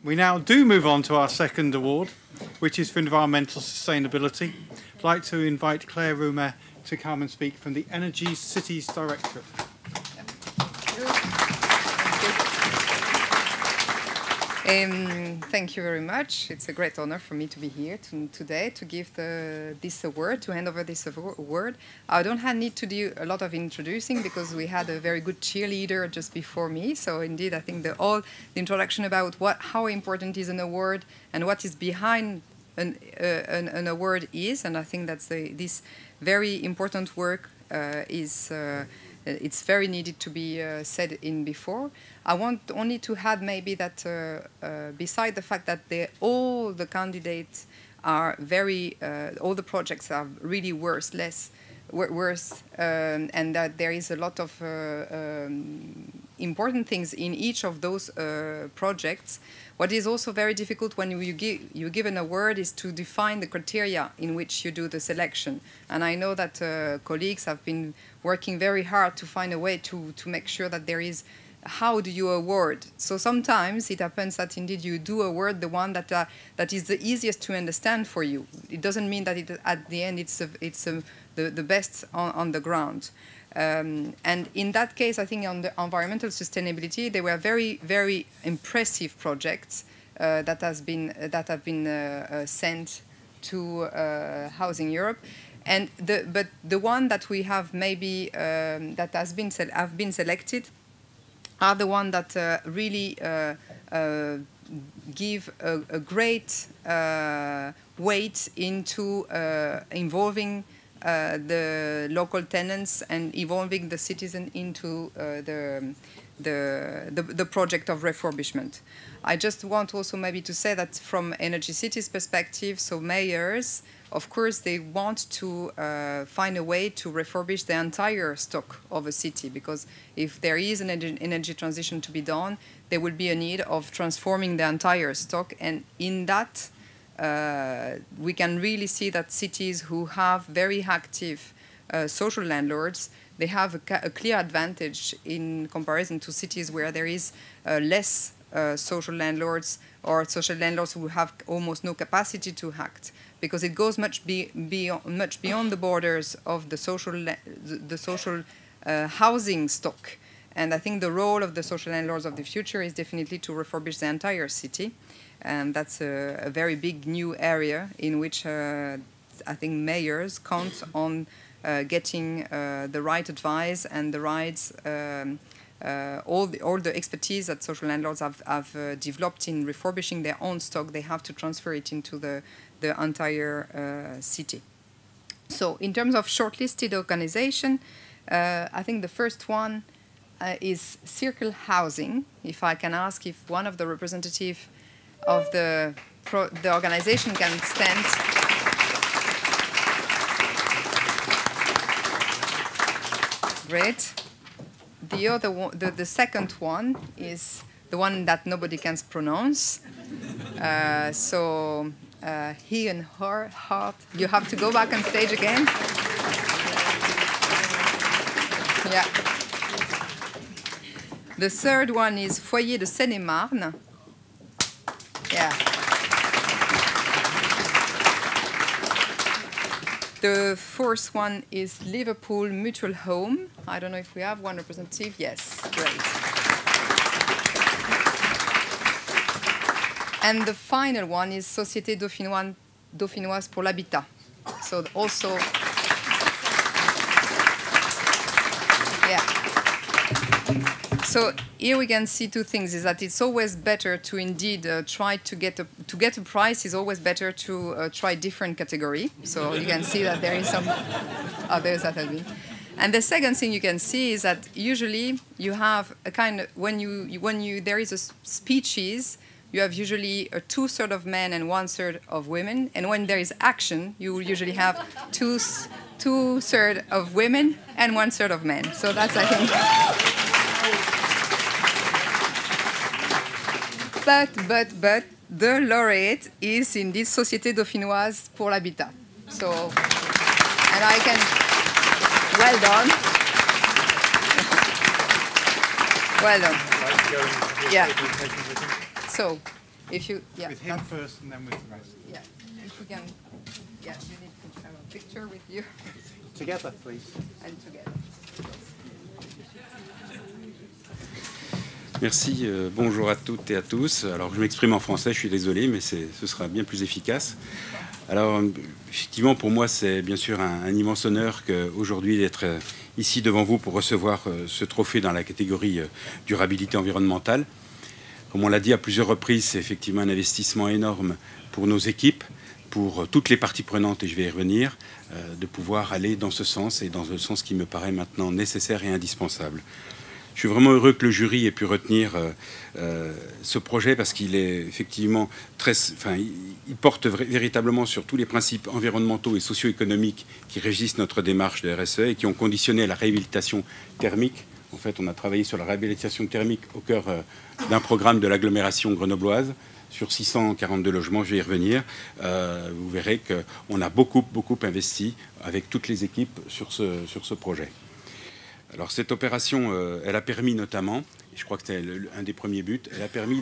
We now do move on to our second award, which is for environmental sustainability. I'd like to invite Claire Roumet to come and speak from the Energy Cities Directorate. Thank you very much. It's a great honor for me to be here today to give this award, to hand over this award. I don't need to do a lot of introducing because we had a very good cheerleader just before me. So indeed, I think the introduction about how important is an award and what is behind an award is, and I think that's this very important work it's very needed to be said in before. I want only to add maybe that beside the fact that all the candidates are all the projects are really worth, and that there is a lot of important things in each of those projects. What is also very difficult when you give an award is to define the criteria in which you do the selection. And I know that colleagues have been working very hard to find a way to make sure that there is, how do you award? So sometimes it happens that indeed you do award the one that is the easiest to understand for you. It doesn't mean that at the end it's the best on the ground. And in that case, I think on the environmental sustainability, there were very, very impressive projects that have been sent to Housing Europe. And but the one that we have maybe that have been selected are the one that really give a great weight into involving the local tenants and involving the citizen into the project of refurbishment. I just want also maybe to say that from Energy Cities perspective, so mayors, of course, they want to find a way to refurbish the entire stock of a city, because if there is an energy transition to be done, there will be a need of transforming the entire stock, and in that we can really see that cities who have very active social landlords, they have a clear advantage in comparison to cities where there is less social landlords or social landlords who have almost no capacity to act, because it goes much beyond the borders of the social housing stock. And I think the role of the social landlords of the future is definitely to refurbish the entire city. And that's a very big new area in which I think mayors count on getting the right advice and the right all the expertise that social landlords have developed in refurbishing their own stock. They have to transfer it into the entire city. So in terms of shortlisted organization, I think the first one is Circle Housing. If I can ask if one of the representatives of the organization can stand. Great. The other one, the second one is the one that nobody can pronounce. So he and her heart. You have to go back on stage again. Yeah. The third one is Foyer de Seine-et-Marne. Yeah. The fourth one is Liverpool Mutual Home. I don't know if we have one representative. Yes, great. And the final one is Société Dauphinoise pour l'Habitat. So also, yeah. So here we can see two things: is that it's always better to indeed try to get a prize. Is always better to try different category. So you can see that there is some others that have been. And the second thing you can see is that usually you have a kind of when there is a species, you have usually a 2/3 of men and 1/3 of women. And when there is action, you usually have 2/3 of women and 1/3 of men. So that's, I think. But the laureate is indeed Société Dauphinoise pour l'Habitat. So, and I can, well done. Well done. Yeah. So, If you, yeah, With him that's- first and then with the rest. yeah, if we can, yeah, you need to have a picture with you Together, please. and together. Merci, bonjour à toutes et à tous. Alors je m'exprime en français, je suis désolé, mais ce sera bien plus efficace. Alors effectivement, pour moi, c'est bien sûr un immense honneur aujourd'hui d'être ici devant vous pour recevoir ce trophée dans la catégorie durabilité environnementale. Comme on l'a dit à plusieurs reprises, c'est effectivement un investissement énorme pour nos équipes, pour toutes les parties prenantes, et je vais y revenir, de pouvoir aller dans ce sens et dans le sens qui me paraît maintenant nécessaire et indispensable. Je suis vraiment heureux que le jury ait pu retenir ce projet parce qu'il est effectivement il porte véritablement sur tous les principes environnementaux et socio-économiques qui régissent notre démarche de RSE et qui ont conditionné la réhabilitation thermique. En fait, on a travaillé sur la réhabilitation thermique au cœur d'un programme de l'agglomération grenobloise sur 642 logements, je vais y revenir. Vous verrez qu'on a beaucoup investi avec toutes les équipes sur ce projet. Alors cette opération, elle a permis notamment, et je crois que c'était un des premiers buts, elle a permis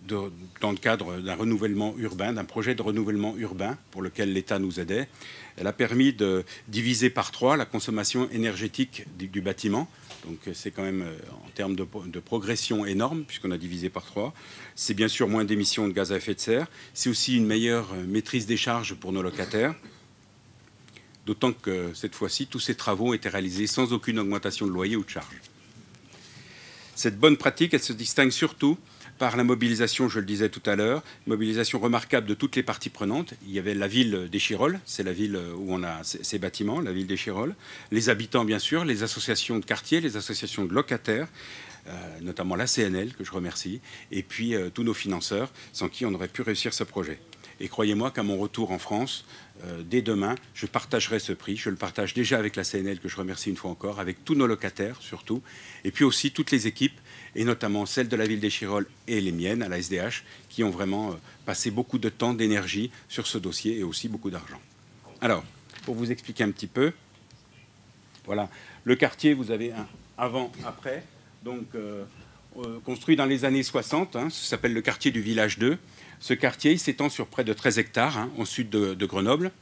dans le cadre d'un renouvellement urbain, d'un projet de renouvellement urbain pour lequel l'État nous aidait, elle a permis de diviser par 3 la consommation énergétique du bâtiment. Donc c'est quand même en termes de progression énorme puisqu'on a divisé par 3. C'est bien sûr moins d'émissions de gaz à effet de serre. C'est aussi une meilleure maîtrise des charges pour nos locataires. D'autant que cette fois-ci, tous ces travaux ont été réalisés sans aucune augmentation de loyer ou de charge. Cette bonne pratique, elle se distingue surtout par la mobilisation, je le disais tout à l'heure, mobilisation remarquable de toutes les parties prenantes. Il y avait la ville d'Échirolles, c'est la ville où on a ces bâtiments, la ville d'Échirolles, les habitants bien sûr, les associations de quartier, les associations de locataires, notamment la CNL, que je remercie, et puis tous nos financeurs, sans qui on aurait pu réussir ce projet. Et croyez-moi qu'à mon retour en France, dès demain, je partagerai ce prix. Je le partage déjà avec la CNL, que je remercie une fois encore, avec tous nos locataires surtout, et puis aussi toutes les équipes, et notamment celles de la ville d'Échirolles et les miennes à la SDH, qui ont vraiment passé beaucoup de temps, d'énergie sur ce dossier et aussi beaucoup d'argent. Alors, pour vous expliquer un petit peu, voilà, le quartier, vous avez un avant-après, donc construit dans les années 60, ça s'appelle le quartier du Village 2. Ce quartier s'étend sur près de 13 hectares au sud de Grenoble.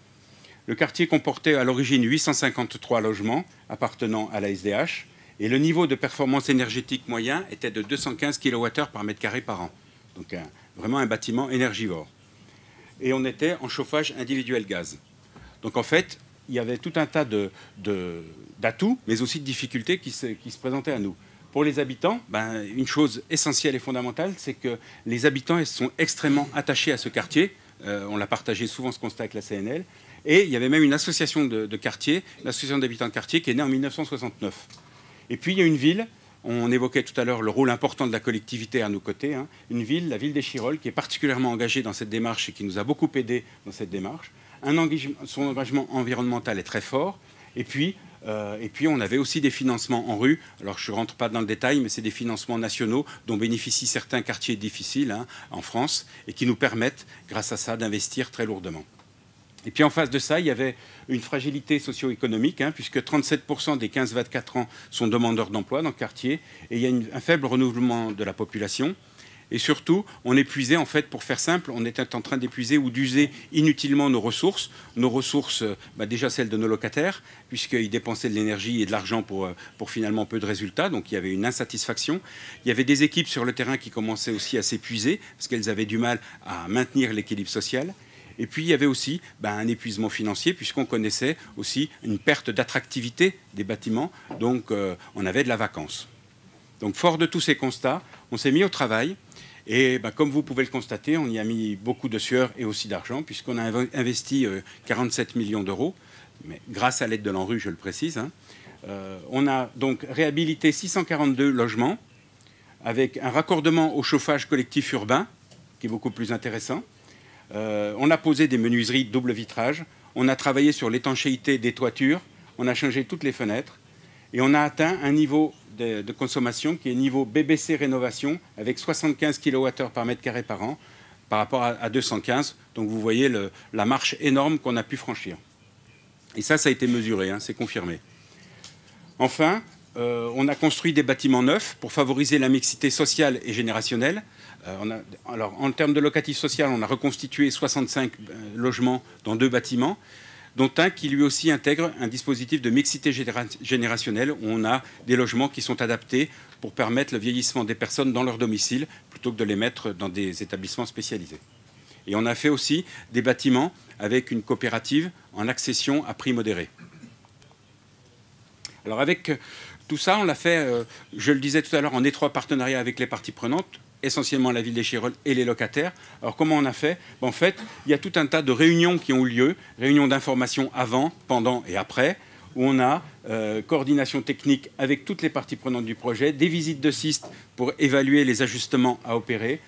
Le quartier comportait à l'origine 853 logements appartenant à la SDH et le niveau de performance énergétique moyen était de 215 kWh par mètre carré par an. Donc vraiment un bâtiment énergivore. Et on était en chauffage individuel gaz. Donc en fait, il y avait tout un tas d'atouts, mais aussi de difficultés qui se présentaient à nous. Pour les habitants, une chose essentielle et fondamentale, c'est que les habitants sont extrêmement attachés à ce quartier. On l'a partagé souvent ce constat avec la CNL. Et il y avait même une association de quartier, l'association d'habitants de quartier, qui est née en 1969. Et puis il y a une ville, on évoquait tout à l'heure le rôle important de la collectivité à nos côtés, une ville, la ville d'Échirolles, qui est particulièrement engagée dans cette démarche et qui nous a beaucoup aidés dans cette démarche. Son engagement environnemental est très fort. Et puis, on avait aussi des financements en rue. Alors, je ne rentre pas dans le détail, mais c'est des financements nationaux dont bénéficient certains quartiers difficiles en France et qui nous permettent, grâce à ça, d'investir très lourdement. Et puis, en face de ça, il y avait une fragilité socio-économique, puisque 37% des 15-24 ans sont demandeurs d'emploi dans le quartier et il y a un faible renouvellement de la population. Et surtout, on épuisait, en fait, pour faire simple, on était en train d'épuiser ou d'user inutilement nos ressources déjà celles de nos locataires, puisqu'ils dépensaient de l'énergie et de l'argent pour finalement peu de résultats, donc il y avait une insatisfaction. Il y avait des équipes sur le terrain qui commençaient aussi à s'épuiser, parce qu'elles avaient du mal à maintenir l'équilibre social. Et puis, il y avait aussi un épuisement financier, puisqu'on connaissait aussi une perte d'attractivité des bâtiments, donc on avait de la vacance. Donc, fort de tous ces constats, on s'est mis au travail. Et comme vous pouvez le constater, on y a mis beaucoup de sueur et aussi d'argent, puisqu'on a investi 47 millions d'euros, mais grâce à l'aide de l'ANRU, je le précise. On a donc réhabilité 642 logements, avec un raccordement au chauffage collectif urbain, qui est beaucoup plus intéressant. On a posé des menuiseries double vitrage, on a travaillé sur l'étanchéité des toitures, on a changé toutes les fenêtres, et on a atteint un niveau de consommation qui est niveau BBC rénovation avec 75 kWh par mètre carré par an par rapport à 215. Donc vous voyez la marche énorme qu'on a pu franchir. Et ça a été mesuré, c'est confirmé. Enfin, on a construit des bâtiments neufs pour favoriser la mixité sociale et générationnelle. Alors, en termes de locatif social, on a reconstitué 65 logements dans 2 bâtiments, dont un qui lui aussi intègre un dispositif de mixité générationnelle, où on a des logements qui sont adaptés pour permettre le vieillissement des personnes dans leur domicile, plutôt que de les mettre dans des établissements spécialisés. Et on a fait aussi des bâtiments avec une coopérative en accession à prix modéré. Alors avec tout ça, on l'a fait, je le disais tout à l'heure, en étroit partenariat avec les parties prenantes, essentiellement la ville d'Échirolles et les locataires. Alors comment on a fait? En fait, il y a tout un tas de réunions qui ont eu lieu, réunions d'information avant, pendant et après, où on a coordination technique avec toutes les parties prenantes du projet, des visites de sites pour évaluer les ajustements à opérer,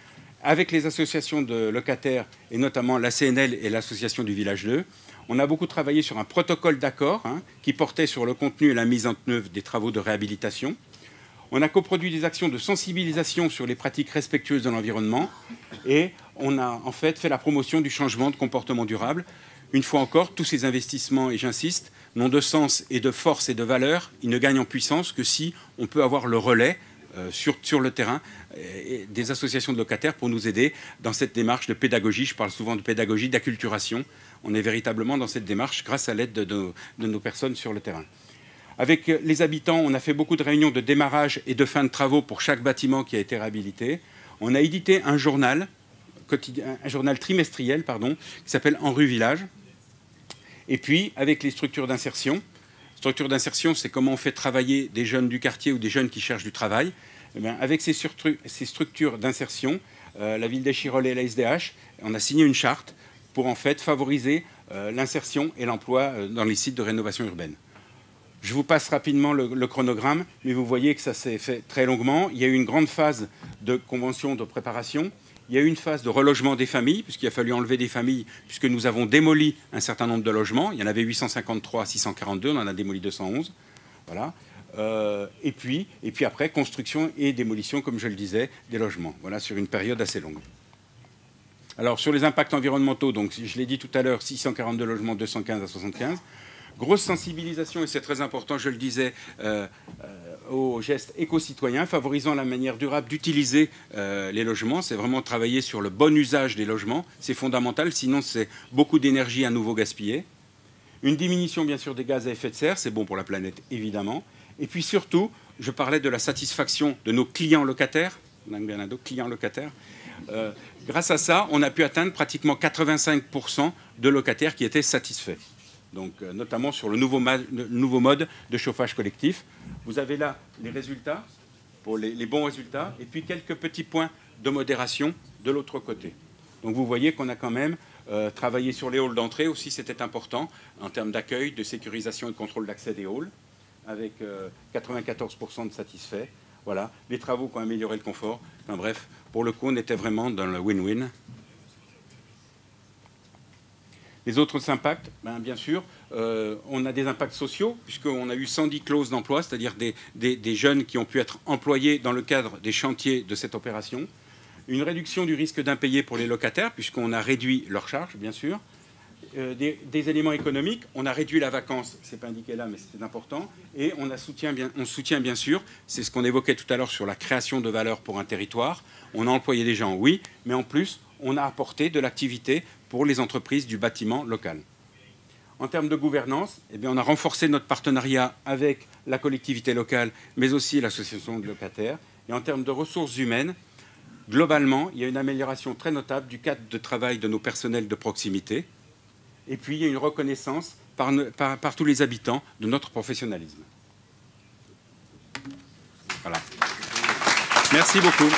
avec les associations de locataires, et notamment la CNL et l'association du Village 2. On a beaucoup travaillé sur un protocole d'accord qui portait sur le contenu et la mise en œuvre des travaux de réhabilitation. On a coproduit des actions de sensibilisation sur les pratiques respectueuses de l'environnement et on a en fait la promotion du changement de comportement durable. Une fois encore, tous ces investissements, et j'insiste, n'ont de sens et de force et de valeur, ils ne gagnent en puissance que si on peut avoir le relais sur le terrain des associations de locataires pour nous aider dans cette démarche de pédagogie. Je parle souvent de pédagogie, d'acculturation. On est véritablement dans cette démarche grâce à l'aide de nos personnes sur le terrain. Avec les habitants, on a fait beaucoup de réunions de démarrage et de fin de travaux pour chaque bâtiment qui a été réhabilité. On a édité un journal trimestriel, qui s'appelle En rue Village. Et puis, avec les structures d'insertion. Structures d'insertion, c'est comment on fait travailler des jeunes du quartier ou des jeunes qui cherchent du travail. Eh bien, avec ces structures d'insertion, la ville d'Échirolles et la SDH, on a signé une charte pour en fait favoriser l'insertion et l'emploi dans les sites de rénovation urbaine. Je vous passe rapidement le chronogramme, mais vous voyez que ça s'est fait très longuement. Il y a eu une grande phase de convention de préparation. Il y a eu une phase de relogement des familles, puisqu'il a fallu enlever des familles, puisque nous avons démoli un certain nombre de logements. Il y en avait 853, 642, on en a démoli 211. Voilà. Et puis après, construction et démolition, comme je le disais, des logements. Voilà, sur une période assez longue. Alors, sur les impacts environnementaux, donc, je l'ai dit tout à l'heure, 642 logements, 215 à 75. Grosse sensibilisation, et c'est très important, je le disais, aux gestes éco-citoyens, favorisant la manière durable d'utiliser les logements. C'est vraiment travailler sur le bon usage des logements. C'est fondamental, sinon c'est beaucoup d'énergie à nouveau gaspillée. Une diminution, bien sûr, des gaz à effet de serre, c'est bon pour la planète, évidemment. Et puis surtout, je parlais de la satisfaction de nos clients locataires. On a bien un autre client locataire. Grâce à ça, on a pu atteindre pratiquement 85% de locataires qui étaient satisfaits. Donc, notamment sur le nouveau mode de chauffage collectif. Vous avez là les résultats, pour les bons résultats, et puis quelques petits points de modération de l'autre côté. Donc vous voyez qu'on a quand même travaillé sur les halls d'entrée aussi, c'était important, en termes d'accueil, de sécurisation et de contrôle d'accès des halls, avec 94% de satisfaits. Voilà, les travaux qui ont amélioré le confort. Enfin, bref, pour le coup, on était vraiment dans le win-win. Les autres impacts, bien sûr, on a des impacts sociaux, puisqu'on a eu 110 clauses d'emploi, c'est-à-dire des jeunes qui ont pu être employés dans le cadre des chantiers de cette opération. Une réduction du risque d'impayé pour les locataires, puisqu'on a réduit leurs charges, bien sûr. Des éléments économiques, on a réduit la vacance, ce n'est pas indiqué là, mais c'est important. Et on soutient bien sûr, c'est ce qu'on évoquait tout à l'heure sur la création de valeur pour un territoire. On a employé des gens, oui, mais en plus, on a apporté de l'activité pour les entreprises du bâtiment local. En termes de gouvernance, on a renforcé notre partenariat avec la collectivité locale, mais aussi l'association de locataires. Et en termes de ressources humaines, globalement, il y a une amélioration très notable du cadre de travail de nos personnels de proximité. Et puis, il y a une reconnaissance par tous les habitants de notre professionnalisme. Voilà. Merci beaucoup.